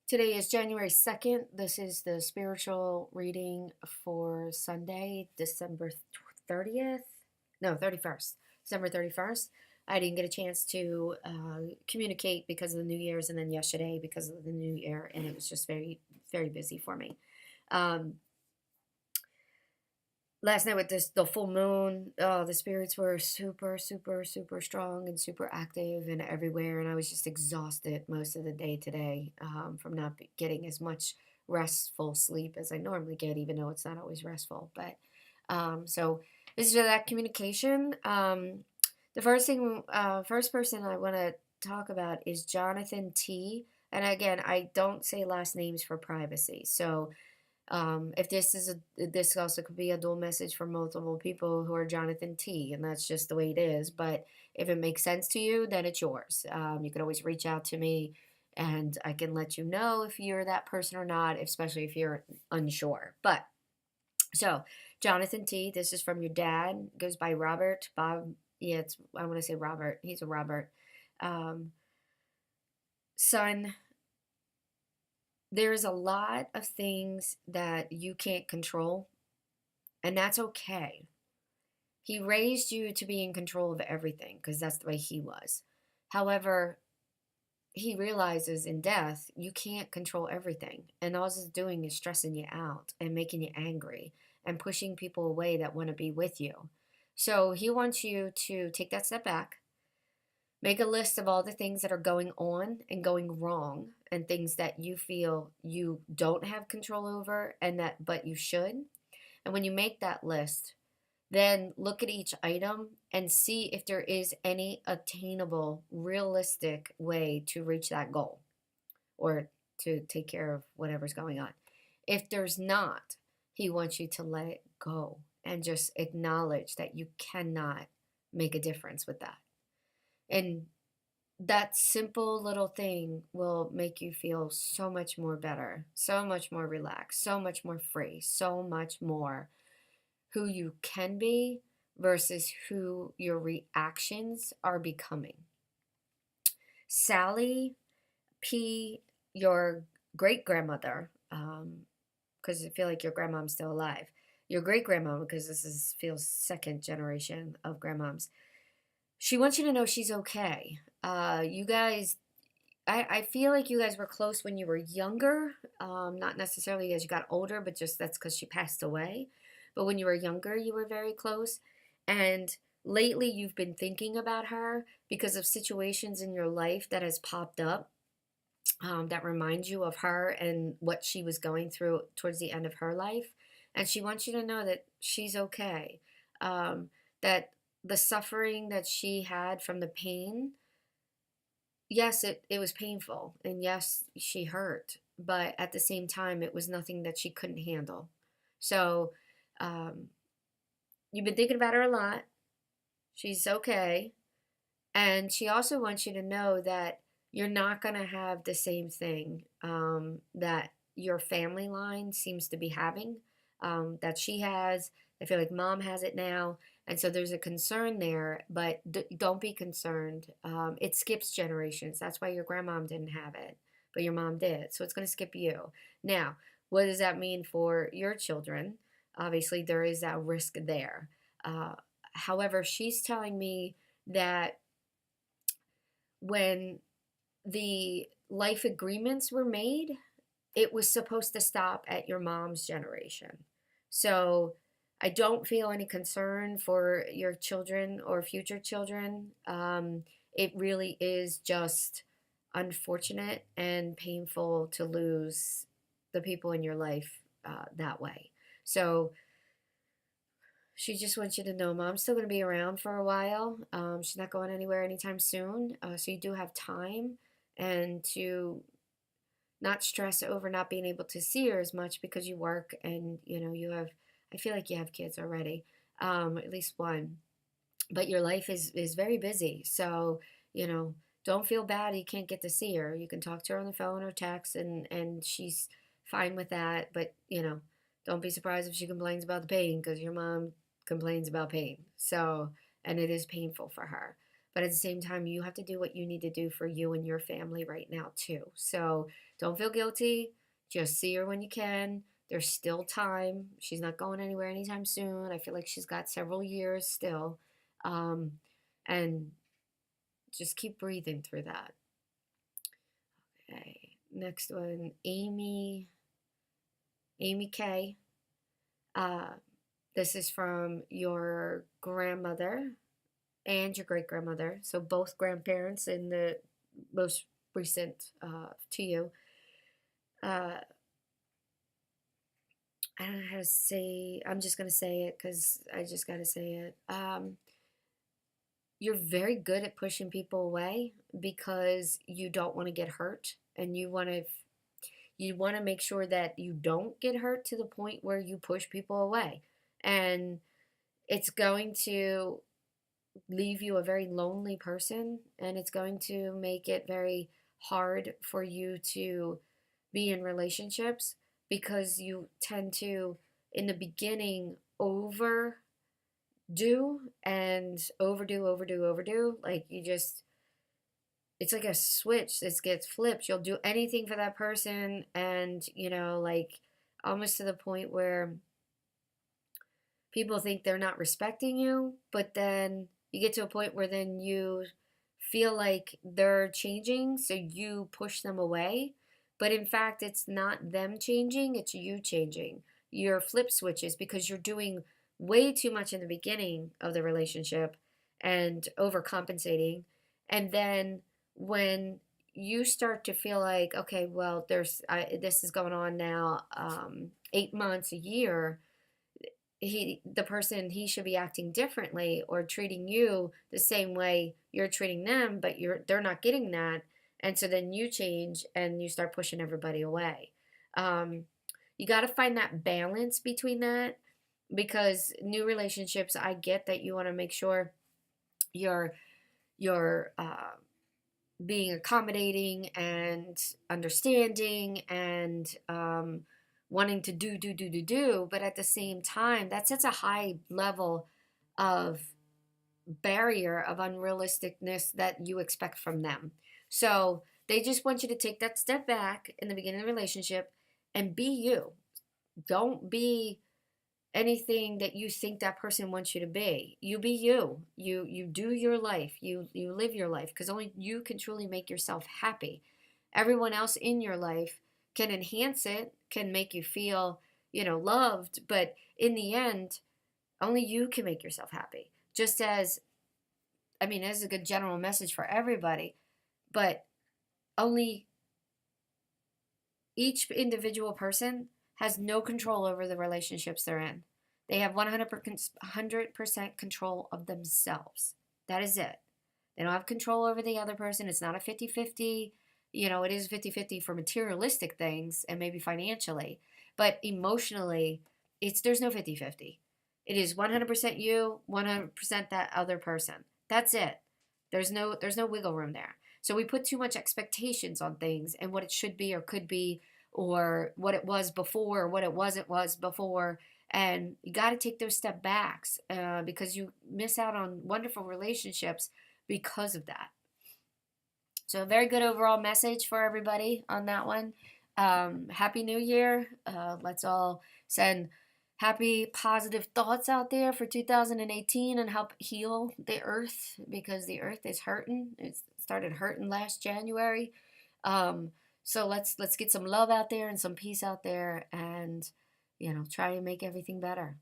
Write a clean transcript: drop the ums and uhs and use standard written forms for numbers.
Today is January 2nd. This is the spiritual reading for Sunday, December 30th. No, 31st. December 31st. I didn't get a chance to communicate because of the New Year's, and then yesterday because of the New Year, and it was just very, very busy for me. Um, Last night with the full moon, oh, the spirits were super, super, super strong and super active and everywhere, and I was just exhausted most of the day today from not getting as much restful sleep as I normally get, even though it's not always restful. But so this is for that communication. First person I want to talk about is Jonathan T. And again, I don't say last names for privacy, so if this also could be a dual message for multiple people who are Jonathan T, and that's just the way it is. But if it makes sense to you, then it's yours. You can always reach out to me, and I can let you know if you're that person or not, especially if you're unsure. But so, Jonathan T, this is from your dad. Goes by Robert. Bob. Yeah, I want to say Robert. He's a Robert. Um, Son, there's a lot of things that you can't control, and that's okay. He raised you to be in control of everything because that's the way he was. However, he realizes in death, you can't control everything. And all it's doing is stressing you out and making you angry and pushing people away that want to be with you. So he wants you to take that step back, make a list of all the things that are going on and going wrong and things that you feel you don't have control over and that but you should. And when you make that list, then look at each item and see if there is any attainable, realistic way to reach that goal or to take care of whatever's going on. If there's not, he wants you to let it go and just acknowledge that you cannot make a difference with that. And that simple little thing will make you feel so much more better, so much more relaxed, so much more free, so much more who you can be versus who your reactions are becoming. Sally P, your great grandmother, because I feel like your grandmom's still alive. Your great grandmom, because feels second generation of grandmoms. She wants you to know she's okay. You guys, I feel like you guys were close when you were younger, not necessarily as you got older, but just that's because she passed away. But when you were younger, you were very close. And lately, you've been thinking about her because of situations in your life that has popped up that remind you of her and what she was going through towards the end of her life. And she wants you to know that she's okay, that the suffering that she had from the pain, yes, it was painful. And yes, she hurt. But at the same time, it was nothing that she couldn't handle. So, um, you've been thinking about her a lot. She's okay. And she also wants you to know that you're not going to have the same thing that your family line seems to be having, that she has. I feel like mom has it now. And so there's a concern there, but don't be concerned. It skips generations. That's why your grandmom didn't have it, but your mom did. So it's going to skip you. Now, what does that mean for your children? Obviously, there is that risk there. Uh, However, she's telling me that when the life agreements were made, it was supposed to stop at your mom's generation. So I don't feel any concern for your children or future children. It really is just unfortunate and painful to lose the people in your life that way. So she just wants you to know mom's still going to be around for a while. She's not going anywhere anytime soon. So you do have time and to not stress over not being able to see her as much because you work and, you have, I feel like you have kids already, at least one. But your life is very busy. So, don't feel bad you can't get to see her. You can talk to her on the phone or text and she's fine with that. But, don't be surprised if she complains about the pain because your mom complains about pain. So, and it is painful for her. But at the same time, you have to do what you need to do for you and your family right now, too. So don't feel guilty. Just see her when you can. There's still time. She's not going anywhere anytime soon. I feel like she's got several years still. Um, and just keep breathing through that. Okay. Next one, Amy K. Uh, this is from your grandmother and your great grandmother. So both grandparents in the most recent to you. I don't know how to say. I'm just gonna say it because I just gotta say it. You're very good at pushing people away because you don't want to get hurt, and you want to make sure that you don't get hurt to the point where you push people away, and it's going to leave you a very lonely person, and it's going to make it very hard for you to be in relationships because you tend to, in the beginning, overdo and overdo. Like you just, it's like a switch that gets flipped. You'll do anything for that person, and like almost to the point where people think they're not respecting you, but then you get to a point where then you feel like they're changing, so you push them away. But in fact, it's not them changing, it's you changing. Your flip switches because you're doing way too much in the beginning of the relationship and overcompensating. And then when you start to feel like, okay, well, this is going on now, 8 months, a year, the person, he should be acting differently or treating you the same way you're treating them, but they're not getting that. And so then you change and you start pushing everybody away. um, you got to find that balance between that, because new relationships, I get that you want to make sure you're being accommodating and understanding and wanting to do, but at the same time, that sets a high level of barrier of unrealisticness that you expect from them. So they just want you to take that step back in the beginning of the relationship and be you. Don't be anything that you think that person wants you to be. You be you. You do your life. You live your life, because only you can truly make yourself happy. Everyone else in your life can enhance it, can make you feel, loved, but in the end, only you can make yourself happy. Just as, I mean, this is a good general message for everybody, but only each individual person has no control over the relationships they're in. They have 100% control of themselves. That is it. They don't have control over the other person. It's not a 50-50. It is 50-50 for materialistic things and maybe financially, but emotionally, there's no 50-50. It is 100% you, 100% that other person. That's it. There's no wiggle room there. So we put too much expectations on things and what it should be or could be, or what it was before, or what it was before. And you got to take those step backs because you miss out on wonderful relationships because of that. So a very good overall message for everybody on that one. Happy New Year. Let's all send happy, positive thoughts out there for 2018 and help heal the earth, because the earth is hurting. It started hurting last January. So let's get some love out there and some peace out there, and try and make everything better.